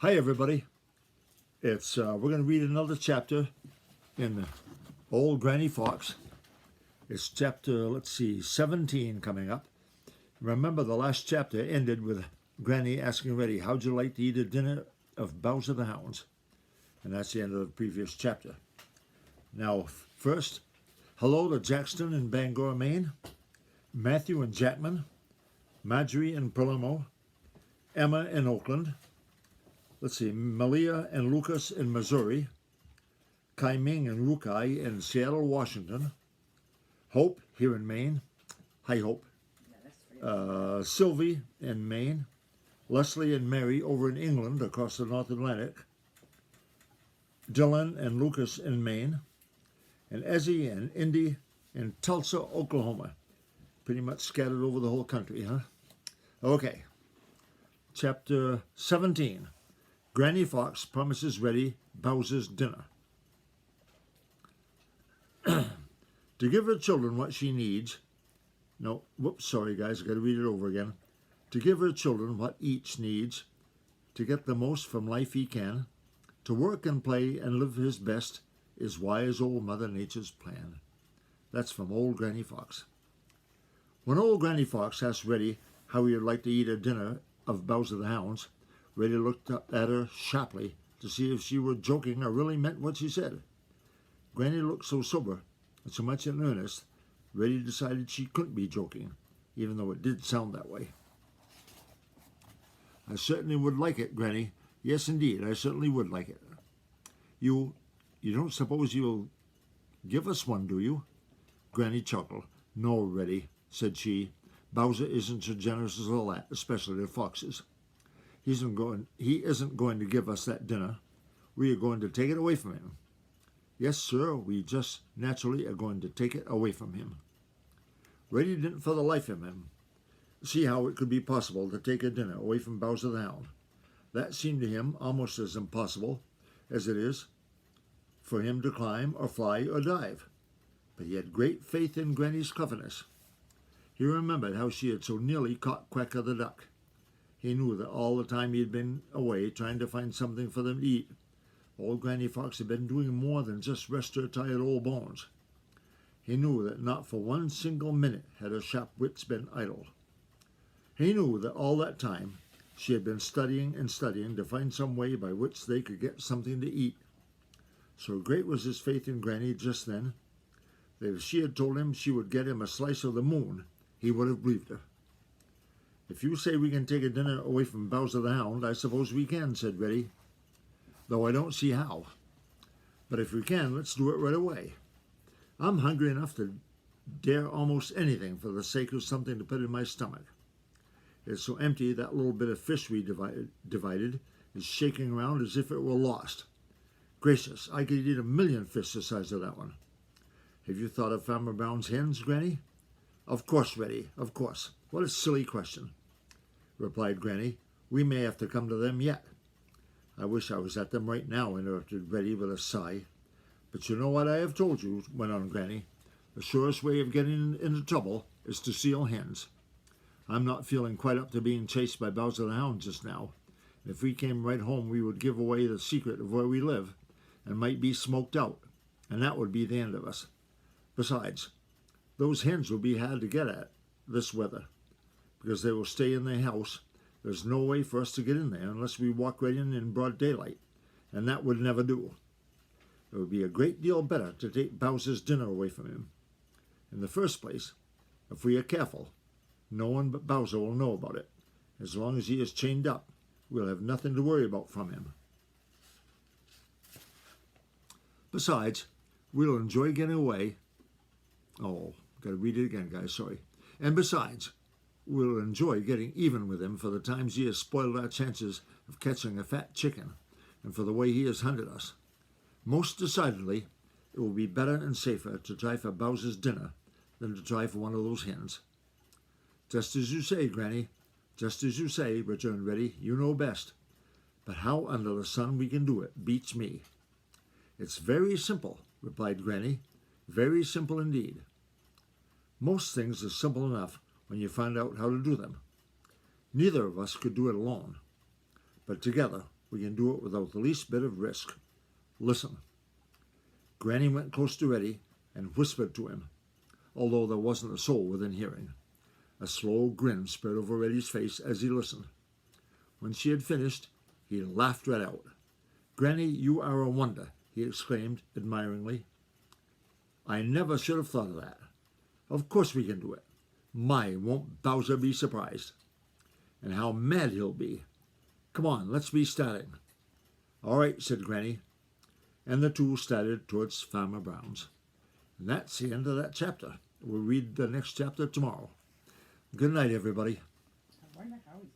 Hi everybody. We're going to read another chapter in the Old Granny Fox. It's chapter, 17 coming up. Remember the last chapter ended with Granny asking Reddy, how'd you like to eat a dinner of Bowser the Hounds? And that's the end of the previous chapter. Now, first, hello to Jackson in Bangor, Maine, Matthew in Jackman, Marjorie in Palermo, Emma in Oakland, Malia and Lucas in Missouri, Kai Ming and Rukai in Seattle, Washington, Hope here in Maine. Hi, Hope. Sylvie in Maine, Leslie and Mary over in England across the North Atlantic, Dylan and Lucas in Maine, and Ezzy and Indy in Tulsa, Oklahoma. Pretty much scattered over the whole country, huh? Okay. Chapter 17. Granny Fox promises Reddy Bowser's dinner. To give her children what she needs, sorry guys, I gotta read it over again. To give her children what each needs, to get the most from life he can, to work and play and live his best is wise old Mother Nature's plan. That's from Old Granny Fox. When Old Granny Fox asked Reddy how he would like to eat a dinner of Bowser the Hounds, Reddy looked up at her sharply to see if she were joking or really meant what she said. Granny looked so sober and so much in earnest, Reddy decided she couldn't be joking, even though it did sound that way. I certainly would like it, Granny. Yes, indeed, I certainly would like it. You don't suppose you'll give us one, do you? Granny chuckled. No, Reddy, said she. Bowser isn't so generous as all that, especially to foxes. He isn't going to give us that dinner. We are going to take it away from him. Yes, sir, we just naturally are going to take it away from him. Reddy didn't for the life of him see how it could be possible to take a dinner away from Bowser the Hound. That seemed to him almost as impossible as it is for him to climb or fly or dive. But he had great faith in Granny's cleverness. He remembered how she had so nearly caught Quacker the Duck. He knew that all the time he had been away trying to find something for them to eat, old Granny Fox had been doing more than just rest her tired old bones. He knew that not for one single minute had her sharp wits been idle. He knew that all that time she had been studying and studying to find some way by which they could get something to eat. So great was his faith in Granny just then, that if she had told him she would get him a slice of the moon, he would have believed her. If you say we can take a dinner away from Bowser the Hound, I suppose we can, said Reddy, though I don't see how. But if we can, let's do it right away. I'm hungry enough to dare almost anything for the sake of something to put in my stomach. It's so empty that little bit of fish we divided is shaking around as if it were lost. Gracious, I could eat 1,000,000 fish the size of that one. Have you thought of Farmer Brown's hens, Granny? Of course, Reddy, of course. What a silly question, replied Granny. We may have to come to them yet. I wish I was at them right now, interrupted Reddy with a sigh. But you know what I have told you, went on Granny. The surest way of getting into trouble is to steal hens. I'm not feeling quite up to being chased by Bowser the Hound just now. If we came right home, we would give away the secret of where we live and might be smoked out, and that would be the end of us. Besides, those hens will be hard to get at this weather, because they will stay in their house. There's no way for us to get in there unless we walk right in broad daylight, and that would never do. It would be a great deal better to take Bowser's dinner away from him. In the first place, if we are careful, no one but Bowser will know about it. As long as he is chained up, we'll have nothing to worry about from him. Besides, we'll enjoy getting away. Oh, got to read it again, guys, sorry. And besides, we'll enjoy getting even with him for the times he has spoiled our chances of catching a fat chicken and for the way he has hunted us. Most decidedly, it will be better and safer to try for Bowser's dinner than to try for one of those hens. Just as you say, Granny, just as you say, returned Reddy. You know best. But how under the sun we can do it beats me. It's very simple, replied Granny. Very simple indeed. Most things are simple enough when you find out how to do them. Neither of us could do it alone, but together We can do it without the least bit of risk. Listen." Granny went close to Reddy and whispered to him, although there wasn't a soul within hearing. A slow grin spread over Reddy's face as he listened. When she had finished, he laughed right out. "Granny, you are a wonder," he exclaimed admiringly. "I never should have thought of that. Of course we can do it. My, won't Bowser be surprised? And how mad he'll be. Come on, let's be starting." "All right," said Granny, and the two started towards Farmer Brown's. And that's the end of that chapter. We'll read the next chapter tomorrow. Good night, everybody. I wonder how he's